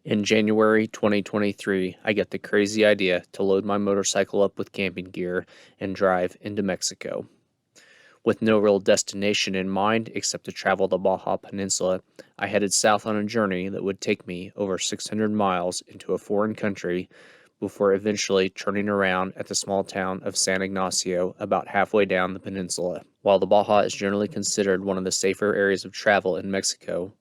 In January 2023, I get the crazy idea to load my motorcycle up with camping gear and drive into Mexico. With no real destination in mind except to travel the Baja Peninsula, I headed south on a journey that would take me over 600 miles into a foreign country before eventually turning around at the small town of San Ignacio about halfway down the peninsula. While the Baja is generally considered one of the safer areas of travel in Mexico,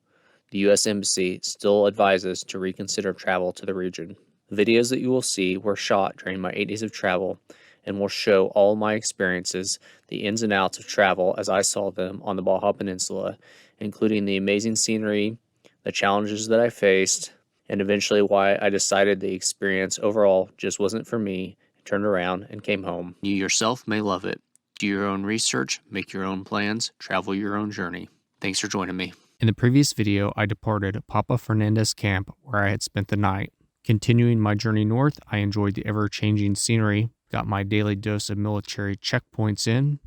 the U.S. Embassy still advises to reconsider travel to the region. The videos that you will see were shot during my 8 days of travel and will show all my experiences, the ins and outs of travel as I saw them on the Baja Peninsula, including the amazing scenery, the challenges that I faced, and eventually why I decided the experience overall just wasn't for me, and turned around and came home. You yourself may love it. Do your own research, make your own plans, travel your own journey. Thanks for joining me. In the previous video, I departed Papa Fernandez Camp, where I had spent the night. Continuing my journey north, I enjoyed the ever-changing scenery, got my daily dose of military checkpoints in,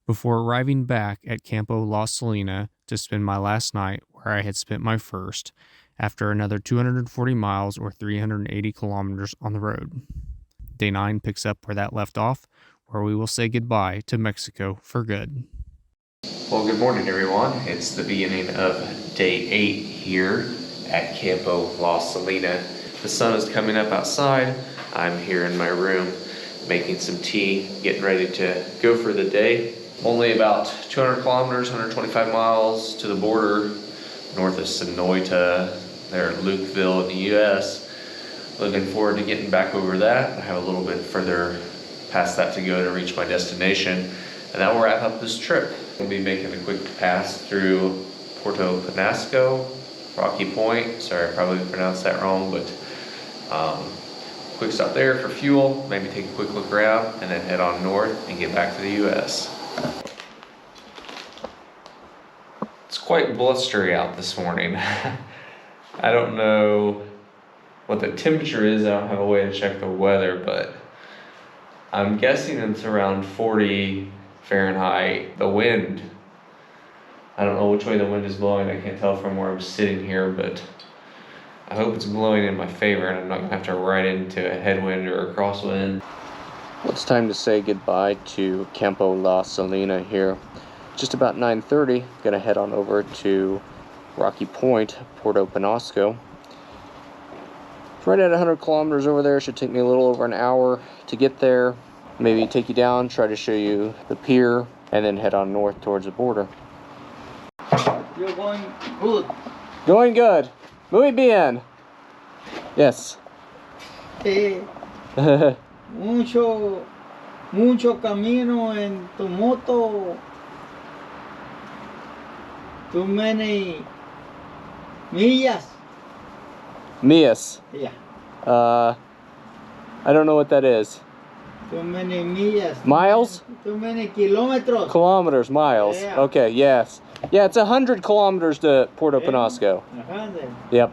before arriving back at Campo La Salina to spend my last night where I had spent my first, after another 240 miles or 380 kilometers on the road. Day 9 picks up where that left off, where we will say goodbye to Mexico for good. Well, good morning, everyone. It's the beginning of day 8 here at Campo La Salina. The sun is coming up outside. I'm here in my room making some tea, getting ready to go for the day. Only about 200 kilometers, 125 miles to the border north of Sonoyta, there in Lukeville in the US. Looking forward to getting back over that. I have a little bit further past that to go to reach my destination, and that will wrap up this trip. We'll be making a quick pass through Puerto Penasco, Rocky Point. Sorry, I probably pronounced that wrong, but quick stop there for fuel, maybe take a quick look around, and then head on north and get back to the US. It's quite blustery out this morning. I don't know what the temperature is. I don't have a way to check the weather, but I'm guessing it's around 40 Fahrenheit. The wind, I don't know which way the wind is blowing. I can't tell from where I'm sitting here, but I hope it's blowing in my favor and I'm not gonna have to ride into a headwind or a crosswind. Well, it's time to say goodbye to Campo La Salina here. Just about 9:30, gonna head on over to Rocky Point, Puerto Penasco. It's right at 100 kilometers over there. Should take me a little over an hour to get there. Maybe take you down, try to show you the pier, and then head on north towards the border. You're going good. Going good. Muy bien. Yes. Mucho camino en tu moto. Too many millas. Millas. Yeah. I don't know what that is. Too many millas. Miles? Too many kilometers. Kilometers, miles. Yeah. Okay, yes. Yeah, it's 100 kilometers to Puerto Penasco. 100. Yep.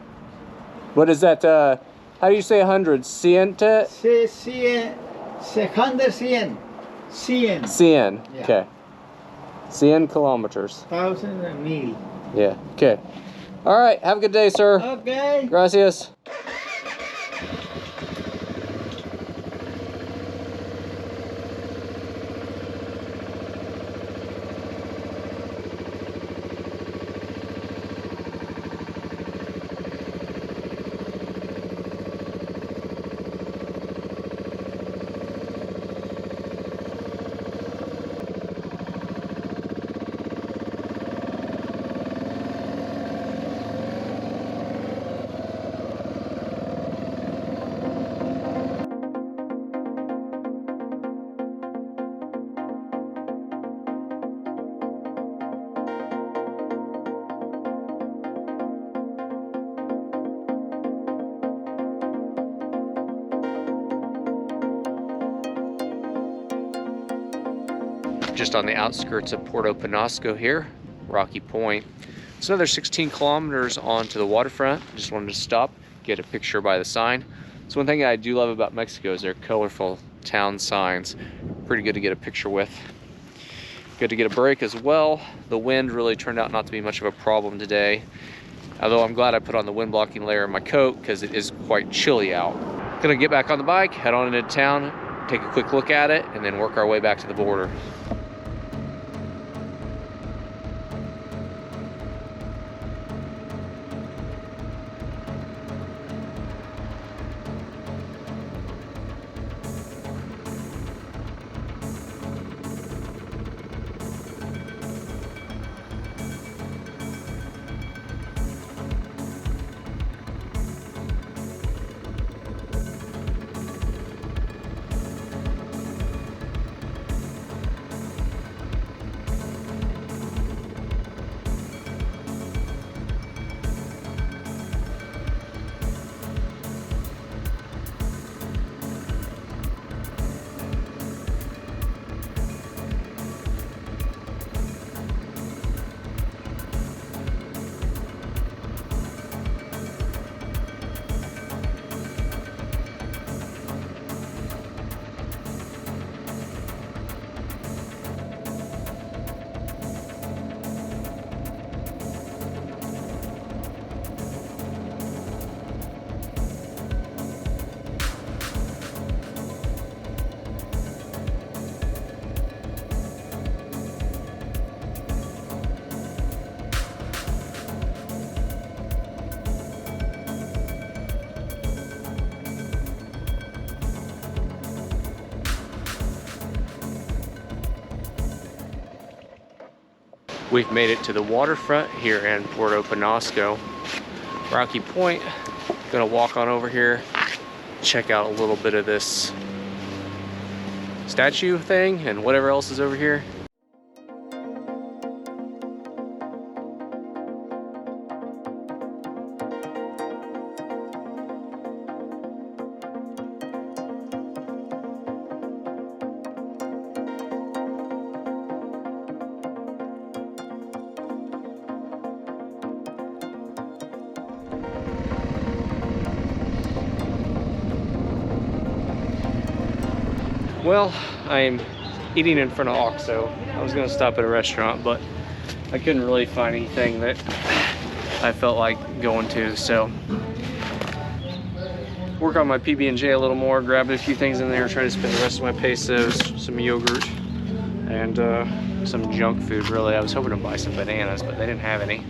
What is that? How do you say 100? Ciente? Cien. 100. Cien. Yeah. Okay. 100 kilometers. 1,000 and mil. Yeah. Okay. All right. Have a good day, sir. Okay. Gracias. Just on the outskirts of Puerto Penasco here, Rocky Point. It's another 16 kilometers onto the waterfront. Just wanted to stop, get a picture by the sign. So one thing I do love about Mexico is their colorful town signs. Pretty good to get a picture with. Good to get a break as well. The wind really turned out not to be much of a problem today. Although I'm glad I put on the wind blocking layer of my coat because it is quite chilly out. Gonna get back on the bike, head on into town, take a quick look at it, and then work our way back to the border. We've made it to the waterfront here in Puerto Penasco, Rocky Point. Gonna walk on over here, check out a little bit of this statue thing and whatever else is over here. Well, I'm eating in front of OXXO. I was gonna stop at a restaurant, but I couldn't really find anything that I felt like going to, so work on my PB&J a little more, grab a few things in there, try to spend the rest of my pesos, some yogurt, and some junk food, really. I was hoping to buy some bananas, but they didn't have any.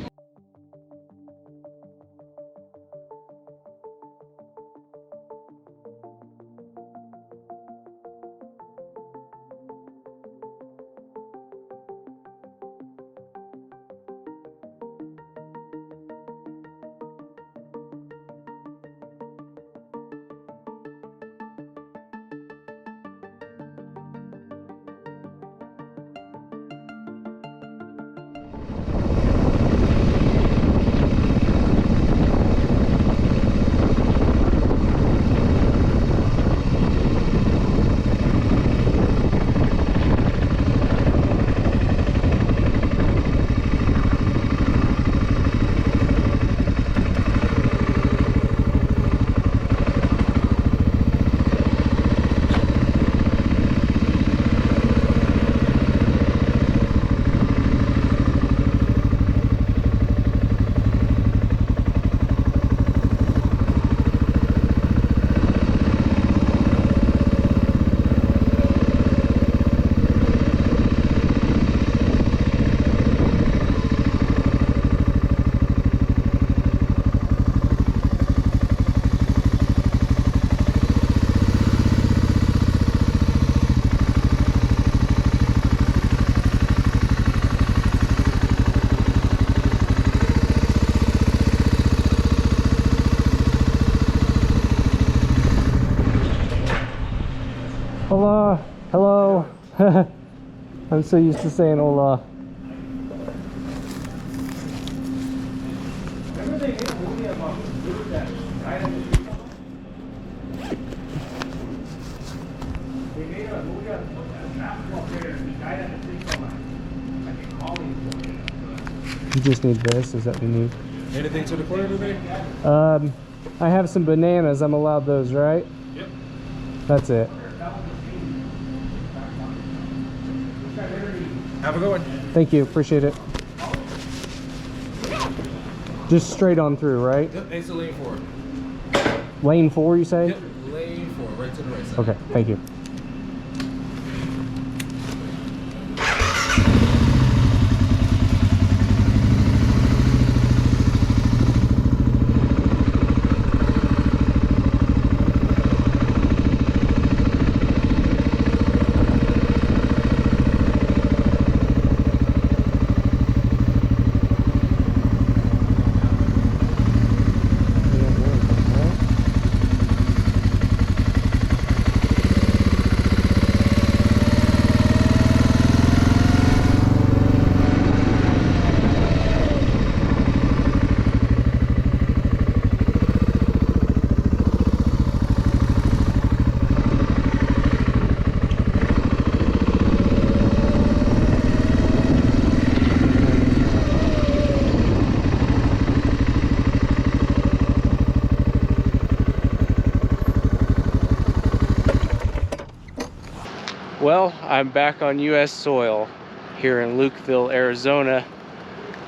Hola, hello. I'm so used to saying hola. You just need this, is that what you need? Anything to the corner today? I have some bananas, I'm allowed those, right? Yep. That's it. Have a good one. Thank you, appreciate it. Just straight on through, right? Yep, exit lane 4. Lane 4, you say? Yep, lane 4, right to the right side. Okay, thank you. Well, I'm back on US soil here in Lukeville, Arizona.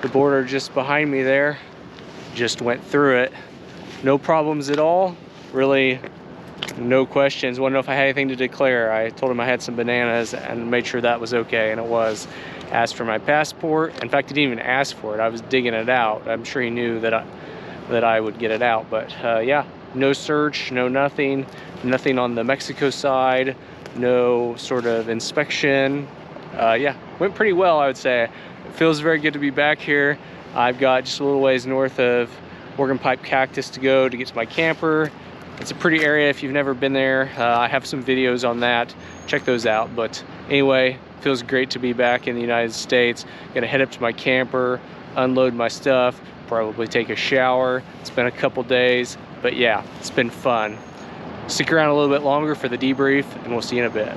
The border just behind me there, just went through it. No problems at all, really no questions. Wanted to know if I had anything to declare. I told him I had some bananas and made sure that was okay, and it was. Asked for my passport. In fact, he didn't even ask for it. I was digging it out. I'm sure he knew that I would get it out, but yeah, no search, no nothing on the Mexico side, no sort of inspection. Yeah, went pretty well, I would say. It feels very good to be back here. I've got just a little ways north of Organ Pipe Cactus to go to get to my camper. It's a pretty area if you've never been there. I have some videos on that. Check those out. But anyway, feels great to be back in the United States. Gonna head up to my camper, unload my stuff, probably take a shower. It's been a couple days, but yeah, it's been fun. Stick around a little bit longer for the debrief, and we'll see you in a bit.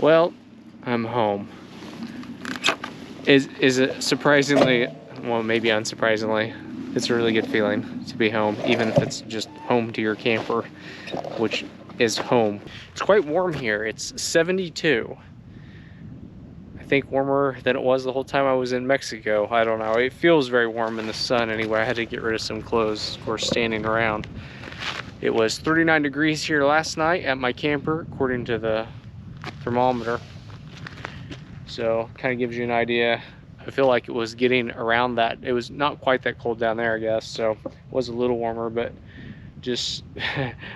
Well, I'm home. Is it surprisingly, well, maybe unsurprisingly, it's a really good feeling to be home, even if it's just home to your camper, which is home. It's quite warm here. It's 72. I think warmer than it was the whole time I was in Mexico. I don't know. It feels very warm in the sun anyway. I had to get rid of some clothes for standing around. It was 39 degrees here last night at my camper, according to the thermometer. So kind of gives you an idea. I feel like it was getting around that. It was not quite that cold down there, I guess. So it was a little warmer, but just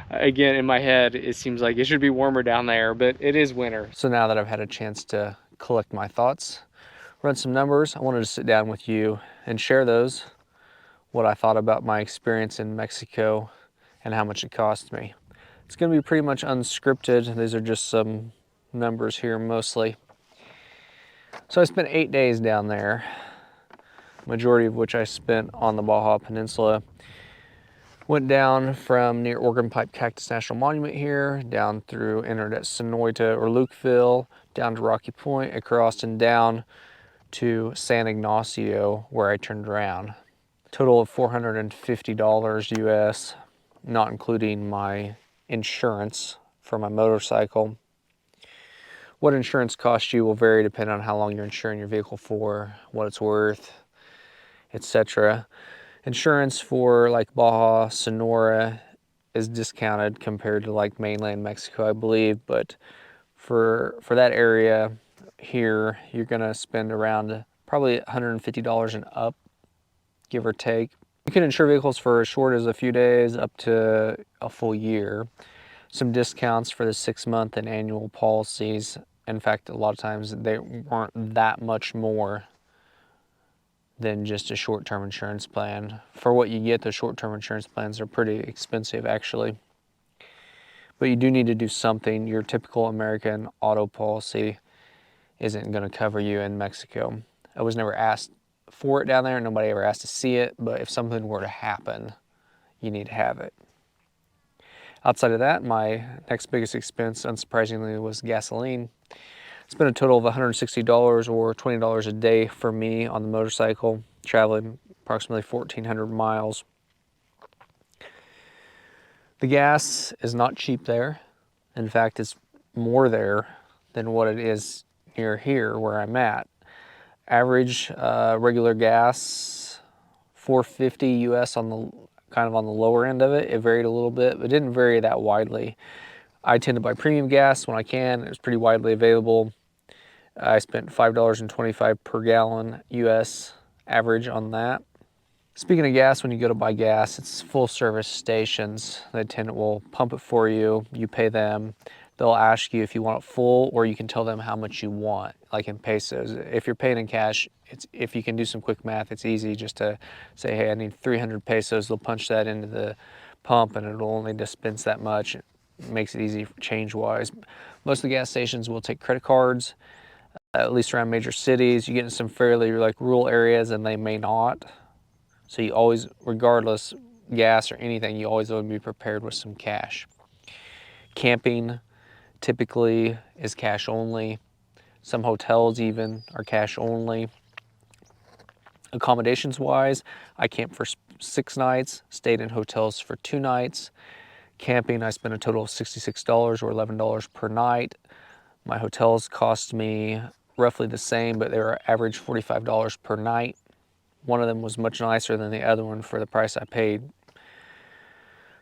again, in my head, it seems like it should be warmer down there, but it is winter. So now that I've had a chance to collect my thoughts, run some numbers, I wanted to sit down with you and share those, what I thought about my experience in Mexico and how much it cost me. It's going to be pretty much unscripted. These are just some numbers here mostly. So I spent 8 days down there, majority of which I spent on the Baja Peninsula. Went down from near Organ Pipe Cactus National Monument here, down through, entered at Sonoyta or Lukeville, down to Rocky Point, across and down to San Ignacio, where I turned around. Total of $450 US, not including my insurance for my motorcycle. What insurance costs you will vary depending on how long you're insuring your vehicle for, what it's worth, etc. Insurance for like Baja, Sonora is discounted compared to like mainland Mexico, I believe, but for that area here, you're gonna spend around probably $150 and up, give or take. You can insure vehicles for as short as a few days up to a full year. Some discounts for the 6-month and annual policies. In fact, a lot of times they weren't that much more than just a short-term insurance plan. For what you get, the short-term insurance plans are pretty expensive actually. But you do need to do something. Your typical American auto policy isn't going to cover you in Mexico. I was never asked for it down there. Nobody ever asked to see it, but if something were to happen, you need to have it. Outside of that, my next biggest expense, unsurprisingly, was gasoline. Spent a total of $160 or $20 a day for me on the motorcycle, traveling approximately 1,400 miles. The gas is not cheap there. In fact, it's more there than what it is near here where I'm at. Average regular gas, 450 US on the kind of on the lower end of it. It varied a little bit, but it didn't vary that widely. I tend to buy premium gas when I can. It's pretty widely available. I spent $5.25 per gallon US average on that. Speaking of gas, when you go to buy gas, it's full service stations. They will pump it for you. You pay them. They'll ask you if you want it full, or you can tell them how much you want, like in pesos. If you're paying in cash, if you can do some quick math, it's easy just to say, hey, I need 300 pesos. They'll punch that into the pump and it'll only dispense that much. It makes it easy change-wise. Most of the gas stations will take credit cards, at least around major cities. You get in some fairly like rural areas and they may not. So you always, regardless, gas or anything, you always want to be prepared with some cash. Camping typically is cash only. Some hotels even are cash only. Accommodations wise, I camped for 6 nights, stayed in hotels for 2 nights. Camping, I spent a total of $66 or $11 per night. My hotels cost me roughly the same, but they were average $45 per night. One of them was much nicer than the other one for the price I paid.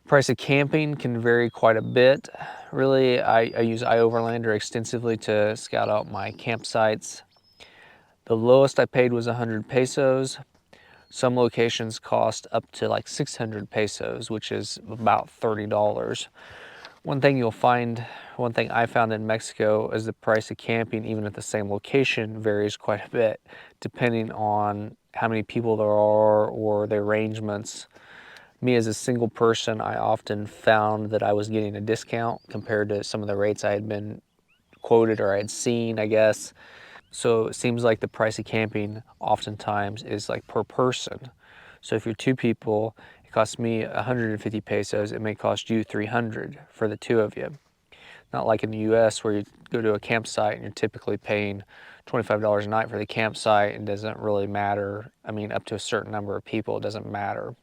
Price of camping can vary quite a bit. Really, I use iOverlander extensively to scout out my campsites. The lowest I paid was 100 pesos. Some locations cost up to like 600 pesos, which is about $30. One thing I found in Mexico is the price of camping, even at the same location, varies quite a bit, depending on how many people there are or the arrangements. Me as a single person, I often found that I was getting a discount compared to some of the rates I had been quoted or I had seen, I guess. So it seems like the price of camping oftentimes is like per person. So if you're 2 people, it costs me 150 pesos. It may cost you 300 for the 2 of you. Not like in the US where you go to a campsite and you're typically paying $25 a night for the campsite. It doesn't really matter. I mean, up to a certain number of people, it doesn't matter.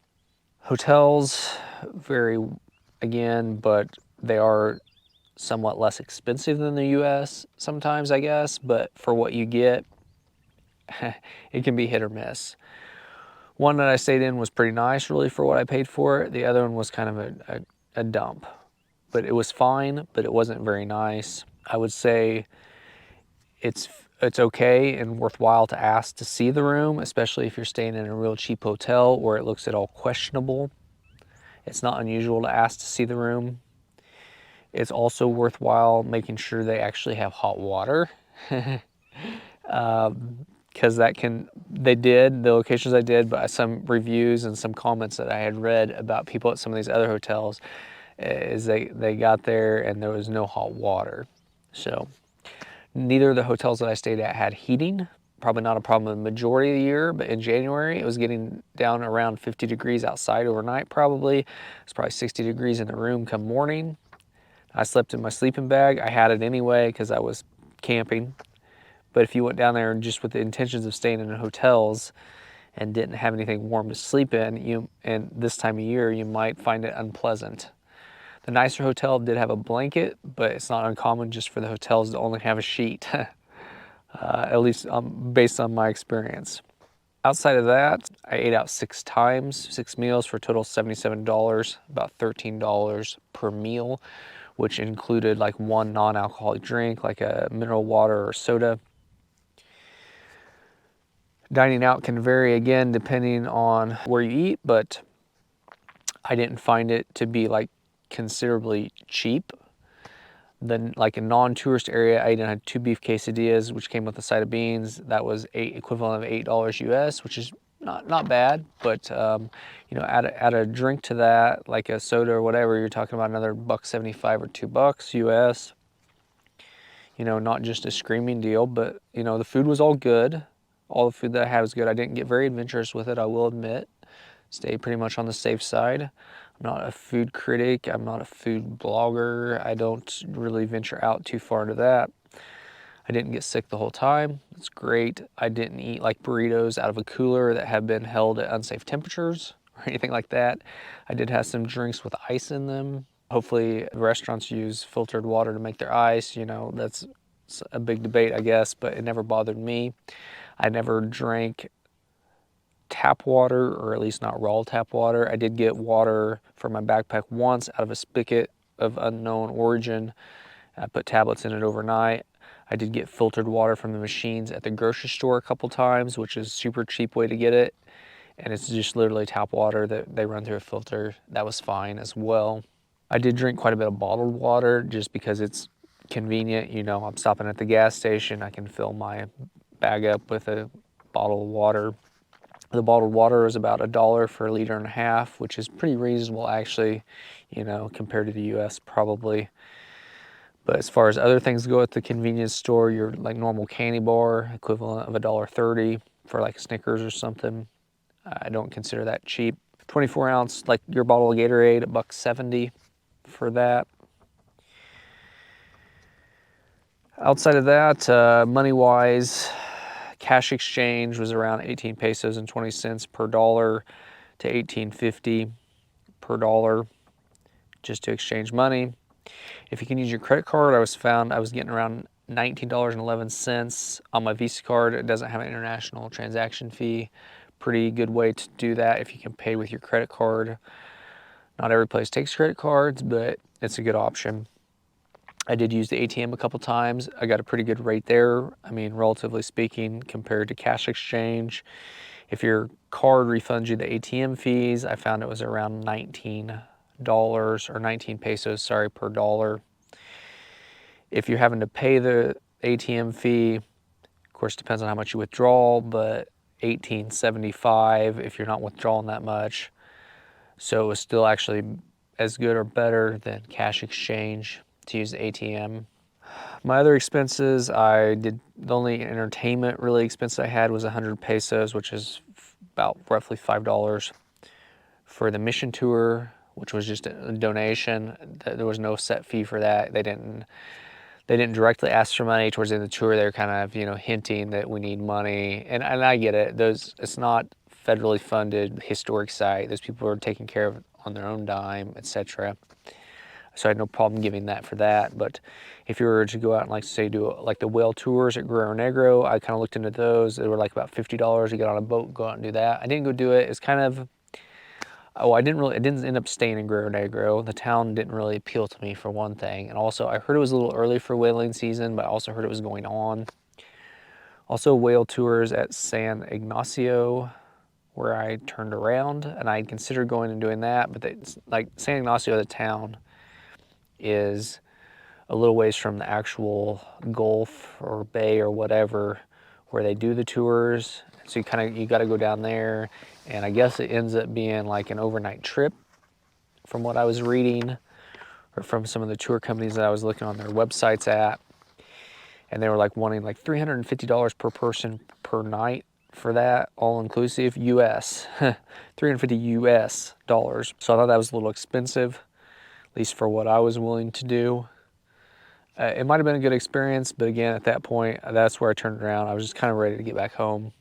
Hotels vary again, but they are somewhat less expensive than the US sometimes, I guess, but for what you get, it can be hit or miss. One that I stayed in was pretty nice, really, for what I paid for it. The other one was kind of a dump, but it was fine, but it wasn't very nice. I would say it's okay and worthwhile to ask to see the room, especially if you're staying in a real cheap hotel where it looks at all questionable. It's not unusual to ask to see the room. It's also worthwhile making sure they actually have hot water. Because the locations I did, but some reviews and some comments that I had read about people at some of these other hotels is they got there and there was no hot water. So neither of the hotels that I stayed at had heating. Probably not a problem the majority of the year, but in January it was getting down around 50 degrees outside overnight probably. It's probably 60 degrees in the room come morning. I slept in my sleeping bag. I had it anyway because I was camping. But if you went down there just with the intentions of staying in hotels and didn't have anything warm to sleep in, and this time of year, you might find it unpleasant. The nicer hotel did have a blanket, but it's not uncommon just for the hotels to only have a sheet, at least based on my experience. Outside of that, I ate out 6 times, 6 meals for a total of $77, about $13 per meal, which included like 1 non-alcoholic drink, like a mineral water or soda. Dining out can vary again depending on where you eat, but I didn't find it to be like considerably cheap. Then like a non-tourist area, I had 2 beef quesadillas, which came with a side of beans. That was equivalent of $8 US, which is not bad, but you know, add a drink to that, like a soda or whatever, you're talking about another $1.75 or $2 US. You know, not just a screaming deal, but you know, the food was all good. All the food that I had was good. I didn't get very adventurous with it, I will admit. Stayed pretty much on the safe side. I'm not a food critic. I'm not a food blogger. I don't really venture out too far into that. I I didn't get sick the whole time. It's great. I didn't eat like burritos out of a cooler that have been held at unsafe temperatures or anything like that. I did have some drinks with ice in them. Hopefully restaurants use filtered water to make their ice. You know, that's a big debate, I guess, but it never bothered me. I never drank tap water, or at least not raw tap water. I did get water for my backpack once out of a spigot of unknown origin. I put tablets in it overnight. I did get filtered water from the machines at the grocery store a couple times, which is a super cheap way to get it. And it's just literally tap water that they run through a filter. That was fine as well. I did drink quite a bit of bottled water just because it's convenient. You know, I'm stopping at the gas station, I can fill my bag up with a bottle of water. The bottled water is about $1 for 1.5 liters, which is pretty reasonable actually, you know, compared to the US probably. But as far as other things go at the convenience store, your like normal candy bar, equivalent of $1.30 for like Snickers or something. I don't consider that cheap. 24 ounce, like your bottle of Gatorade, $1.70 for that. Outside of that, money-wise, cash exchange was around 18 pesos and 20 cents per dollar to 18.50 per dollar just to exchange money. If you can use your credit card, I was getting around $19.11 on my Visa card. It doesn't have an international transaction fee. Pretty good way to do that if you can pay with your credit card. Not every place takes credit cards, but it's a good option. I did use the ATM a couple times. I got a pretty good rate there. I mean, relatively speaking, compared to cash exchange. If your card refunds you the ATM fees, I found it was around $19 or 19 pesos, sorry, per dollar. If you're having to pay the ATM fee, of course, depends on how much you withdraw, but $18.75 if you're not withdrawing that much. So it was still actually as good or better than cash exchange to use the ATM. My other expenses, the only entertainment really expense I had was 100 pesos, which is about roughly $5 for the mission tour, which was just a donation. There was no set fee for that. They didn't directly ask for money towards the end of the tour. They were kind of, you know, hinting that we need money. And I get it. It's not federally funded historic site. Those people are taken care of on their own dime, etc. So I had no problem giving that for that. But if you were to go out and like say do like the whale tours at Guerrero Negro, I kind of looked into those. They were like about $50 to get on a boat, go out and do that. I didn't go do it. It's kind of, I didn't end up staying in Guerrero Negro. The town didn't really appeal to me for one thing. And also I heard it was a little early for whaling season, but I also heard it was going on. Also whale tours at San Ignacio, where I turned around, and I considered going and doing that, but like San Ignacio, the town, is a little ways from the actual Gulf or Bay or whatever where they do the tours. So you got to go down there, and I guess it ends up being like an overnight trip from what I was reading, or from some of the tour companies that I was looking on their websites at. And they were like wanting like $350 per person per night for that, all inclusive, US, 350 US dollars. So I thought that was a little expensive, at least for what I was willing to do. It might have been a good experience, but again, at that point, that's where I turned around. I was just kind of ready to get back home.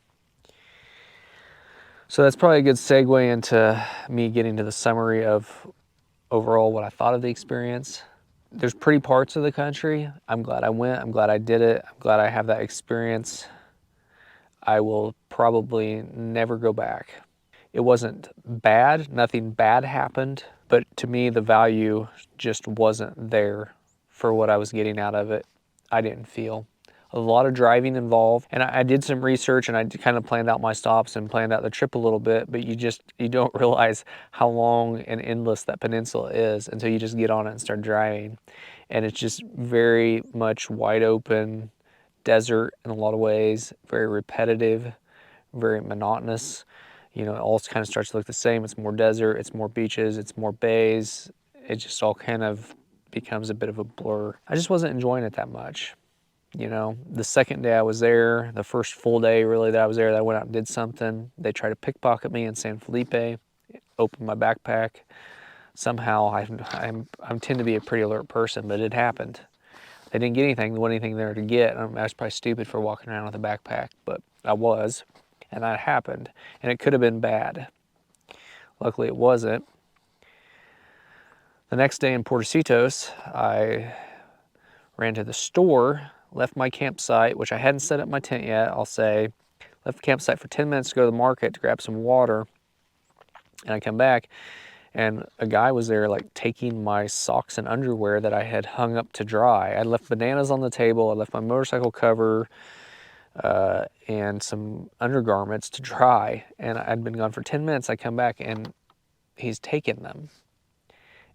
So that's probably a good segue into me getting to the summary of overall what I thought of the experience. There's pretty parts of the country. I'm glad I went. I'm glad I did it. I'm glad I have that experience. I will probably never go back. It wasn't bad. Nothing bad happened. But to me, the value just wasn't there for what I was getting out of it. I didn't feel. A lot of driving involved. And I did some research, and I kind of planned out my stops and planned out the trip a little bit, but you don't realize how long and endless that peninsula is until you just get on it and start driving. And it's just very much wide open desert in a lot of ways, very repetitive, very monotonous. You know, it all kind of starts to look the same. It's more desert, it's more beaches, it's more bays. It just all kind of becomes a bit of a blur. I just wasn't enjoying it that much. You know, the second day I was there, the first full day really that I was there, that I went out and did something, they tried to pickpocket me in San Felipe, opened my backpack. Somehow I tend to be a pretty alert person, but it happened. They didn't get anything. There wasn't anything there to get. I was probably stupid for walking around with a backpack, but I was, and that happened. And it could have been bad. Luckily, it wasn't. The next day in Puerto, I ran to the store, left my campsite, which I hadn't set up my tent yet, I'll say. Left the campsite for 10 minutes to go to the market to grab some water. And I come back, and a guy was there like taking my socks and underwear that I had hung up to dry. I left bananas on the table, I left my motorcycle cover and some undergarments to dry, and I'd been gone for 10 minutes. I come back and he's taken them.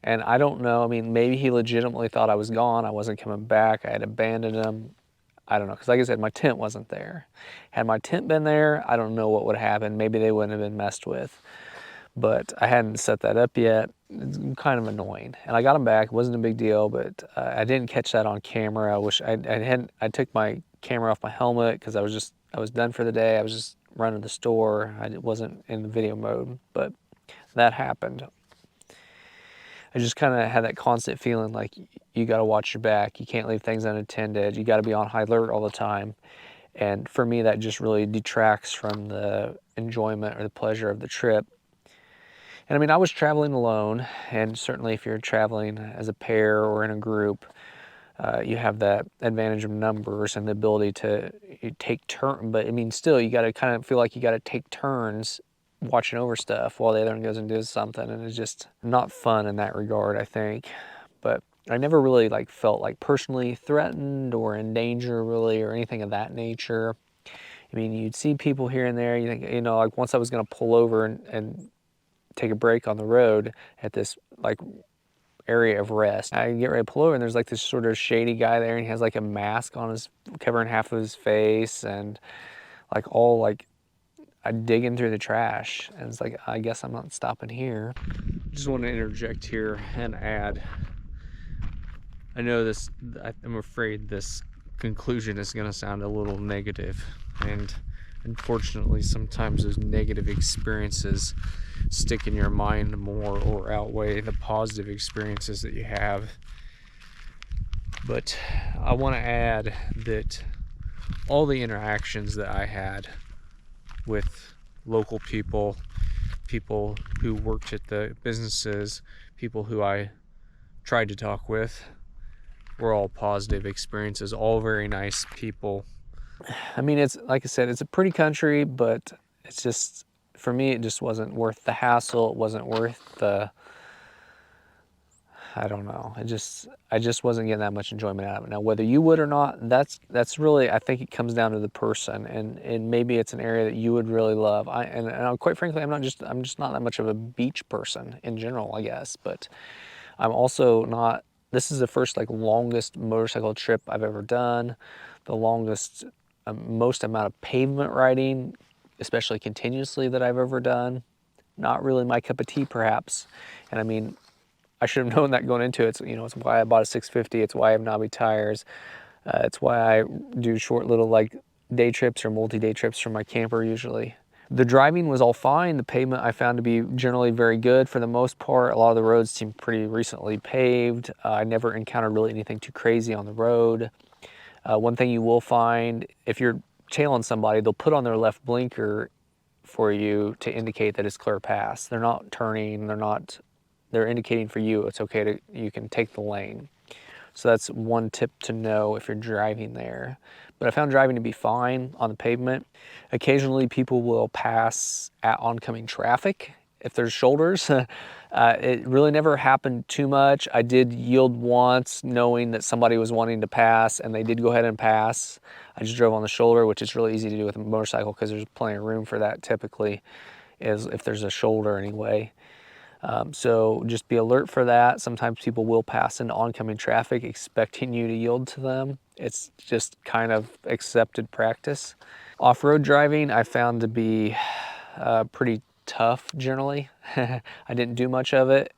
And I don't know, I mean, maybe he legitimately thought I was gone, I wasn't coming back, I had abandoned him. I don't know, because like I said, my tent wasn't there. Had my tent been there, I don't know what would have happened. Maybe they wouldn't have been messed with. But I hadn't set that up yet. It's kind of annoying. And I got them back. It wasn't a big deal, but I didn't catch that on camera. I wish I hadn't. I took my camera off my helmet because I was done for the day. I was just running the store. I wasn't in the video mode, but that happened. I just kind of had that constant feeling like you got to watch your back. You can't leave things unattended. You got to be on high alert all the time. And for me, that just really detracts from the enjoyment or the pleasure of the trip. And I mean, I was traveling alone, and certainly if you're traveling as a pair or in a group, you have that advantage of numbers and the ability to take turns. But I mean, still, you got to kind of feel like you got to take turns watching over stuff while the other one goes and does something, and it's just not fun in that regard, I think. But I never really like felt like personally threatened or in danger really or anything of that nature. I mean, you'd see people here and there. You think, you know, like once I was going to pull over and take a break on the road at this like area of rest. I get ready to pull over, and there's like this sort of shady guy there, and he has like a mask on his, covering half of his face, and like all like I digging through the trash. And it's like, I guess I'm not stopping here. Just want to interject here and add, I know this, I'm afraid this conclusion is going to sound a little negative, and unfortunately sometimes those negative experiences stick in your mind more or outweigh the positive experiences that you have. But I want to add that all the interactions that I had with local people, people who worked at the businesses, people who I tried to talk with, were all positive experiences, all very nice people. I mean, it's like I said, it's a pretty country, but it's just, for me, it just wasn't worth the hassle. It wasn't worth the, I don't know. I just wasn't getting that much enjoyment out of it. Now, whether you would or not, that's really, I think it comes down to the person, and maybe it's an area that you would really love. And quite frankly, I'm just not that much of a beach person in general, I guess. But I'm also not. This is the first like longest motorcycle trip I've ever done, the longest, most amount of pavement riding, especially continuously, that I've ever done. Not really my cup of tea, perhaps. And I mean, I should have known that going into it. You know, it's why I bought a 650. It's why I have knobby tires. It's why I do short little like day trips or multi-day trips from my camper usually. The driving was all fine. The pavement I found to be generally very good for the most part. A lot of the roads seem pretty recently paved. I never encountered really anything too crazy on the road. One thing you will find, if you're tailing somebody, they'll put on their left blinker for you to indicate that it's clear pass. They're not turning, they're indicating for you it's okay to, you can take the lane. So that's one tip to know if you're driving there. But I found driving to be fine on the pavement. Occasionally people will pass at oncoming traffic if there's shoulders. It really never happened too much. I did yield once knowing that somebody was wanting to pass, and they did go ahead and pass. I just drove on the shoulder, which is really easy to do with a motorcycle because there's plenty of room for that typically, is if there's a shoulder anyway. So just be alert for that. Sometimes people will pass into oncoming traffic expecting you to yield to them. It's just kind of accepted practice. Off-road driving I found to be pretty tough generally. I didn't do much of it.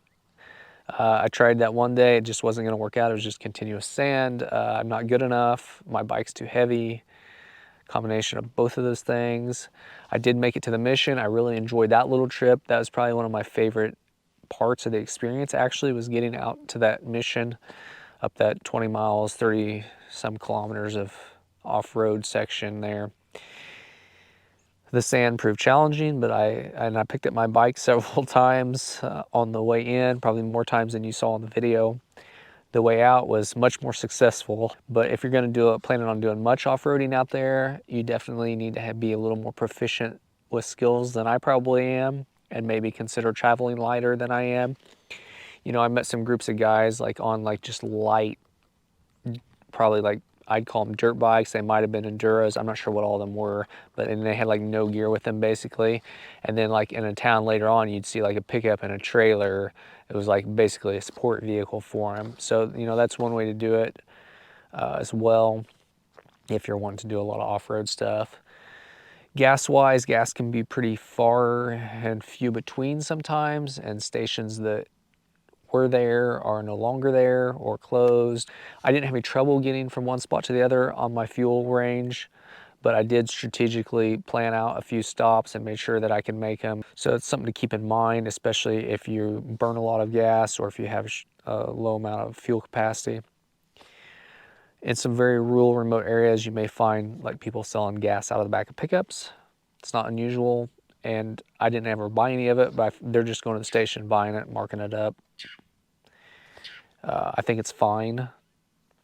I tried that one day. It just wasn't going to work out. It was just continuous sand. I'm not good enough. My bike's too heavy. Combination of both of those things. I did make it to the mission. I really enjoyed that little trip. That was probably one of my favorite parts of the experience, actually, was getting out to that mission. up that 20 miles, 30 some kilometers of off-road section there. The sand proved challenging, but I picked up my bike several times on the way in, probably more times than you saw in the video. The way out was much more successful, but if you're going to planning on doing much off-roading out there, you definitely need to be a little more proficient with skills than I probably am, and maybe consider traveling lighter than I am. You know, I met some groups of guys like on like just light, probably like I'd call them dirt bikes. They might have been enduros. I'm not sure what all of them were, and they had like no gear with them basically. And then like in a town later on, you'd see like a pickup and a trailer. It was like basically a support vehicle for them. So, you know, that's one way to do it as well if you're wanting to do a lot of off-road stuff. Gas-wise, gas can be pretty far and few between sometimes, and stations that were there are no longer there or closed. I didn't have any trouble getting from one spot to the other on my fuel range, but I did strategically plan out a few stops and made sure that I can make them. So it's something to keep in mind, especially if you burn a lot of gas or if you have a low amount of fuel capacity. In some very rural, remote areas, you may find like people selling gas out of the back of pickups. It's not unusual, and I didn't ever buy any of it, but they're just going to the station, buying it, marking it up. I think it's fine.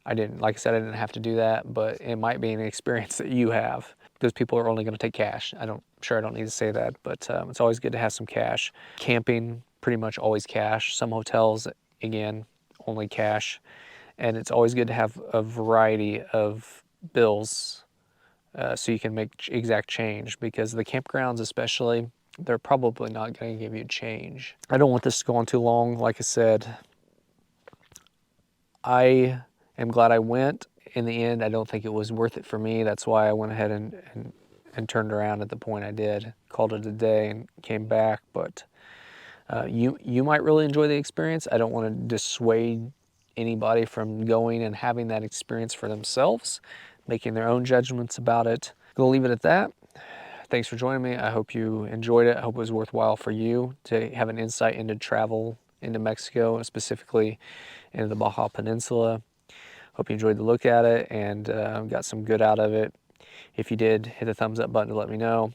Like I said, I didn't have to do that, but it might be an experience that you have, because people are only going to take cash. I don't need to say that, but it's always good to have some cash. Camping, pretty much always cash. Some hotels, again, only cash. And it's always good to have a variety of bills so you can make exact change, because the campgrounds especially, they're probably not going to give you change. I don't want this to go on too long. Like I said, I am glad I went. In the end, I don't think it was worth it for me. That's why I went ahead and turned around at the point I did, called it a day and came back. But you might really enjoy the experience. I don't want to dissuade anybody from going and having that experience for themselves, making their own judgments about it. I'm gonna leave it at that. Thanks for joining me. I hope you enjoyed it. I hope it was worthwhile for you to have an insight into travel into Mexico, specifically into the Baja Peninsula. Hope you enjoyed the look at it and got some good out of it. If you did, hit the thumbs up button to let me know.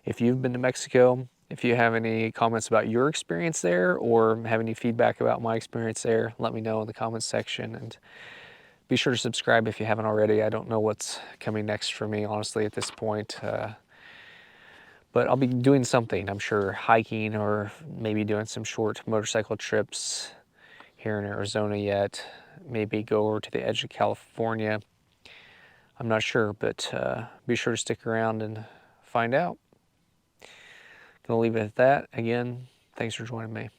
If you've been to Mexico, if you have any comments about your experience there or have any feedback about my experience there, let me know in the comments section, and be sure to subscribe if you haven't already. I don't know what's coming next for me, honestly, at this point. But I'll be doing something, I'm sure, hiking or maybe doing some short motorcycle trips here in Arizona yet. Maybe go over to the edge of California. I'm not sure, but be sure to stick around and find out. Gonna leave it at that. Again, thanks for joining me.